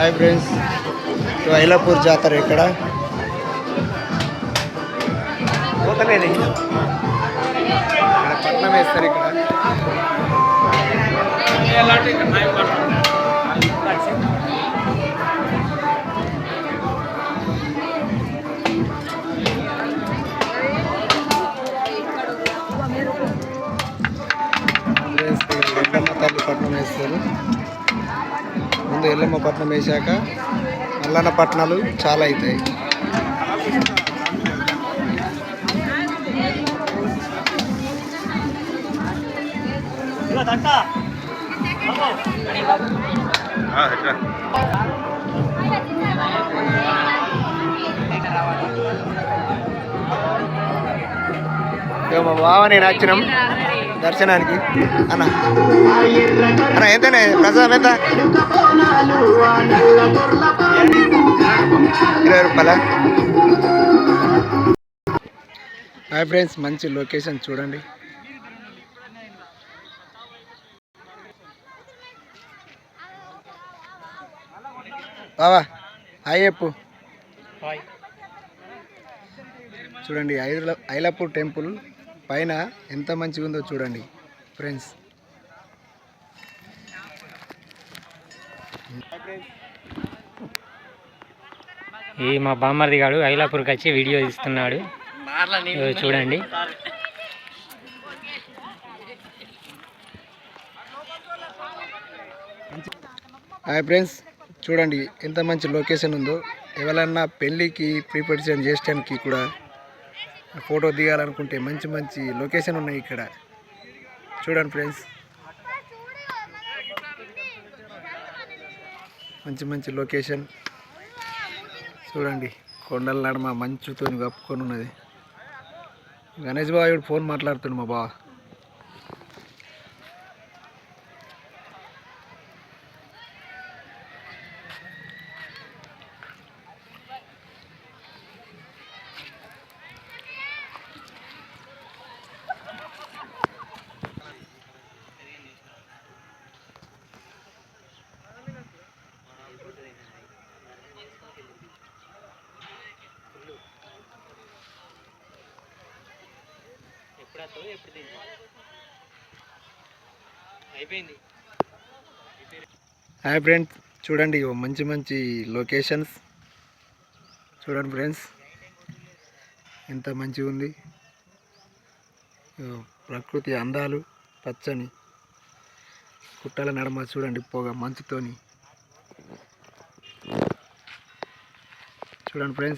Hi friends, Ailapur జాతర ఇక్కడ పట్నం వేస్తారు. ఇక్కడ ఎల్లమ్మ తల్లి పట్నం వేస్తారు. ముందు ఎల్లమ్మ పట్నం వేసాక మల్లన్న పట్నాలు చాలా అవుతాయి. మా బావ నేను వచ్చినాం దర్శనానికి. అన్న అన్న ఎంతనే ప్రసాదం ఎంత? 20 రూపాయల. హాయ్ ఫ్రెండ్స్, మంచి లొకేషన్ చూడండి. బావా హాయ్ చెప్పు. చూడండి ఐలాపూర్ టెంపుల్ పైన ఎంత మంచిగా ఉందో చూడండి ఫ్రెండ్స్. ఈ మా బామ్మర్ది గాడు ఐలాపూర్కి వచ్చి వీడియో తీస్తున్నాడు, చూడండి. హాయ్ ఫ్రెండ్స్, చూడండి ఎంత మంచి లొకేషన్ ఉందో. ఎవరన్నా పెళ్ళికి ప్రిపరేషన్ చేయడానికి కూడా ఫోటో దిగాలనుకుంటే మంచి మంచి లొకేషన్ ఉన్నాయి ఇక్కడ. చూడండి ఫ్రెండ్స్, మంచి మంచి లొకేషన్ చూడండి. కొండల నడుమ మంచుతో కప్పుకొని ఉన్నది. గణేష్ బాబు ఫోన్ మాట్లాడుతున్నాడు మా బావ. హాయ్ ఫ్రెండ్స్, చూడండి మంచి మంచి లొకేషన్స్ చూడండి ఫ్రెండ్స్, ఎంత మంచిగా ఉంది. ప్రకృతి అందాలు, పచ్చని గుట్టల నడమ చూడండి, పొగ మంచుతోని చూడండి ఫ్రెండ్స్.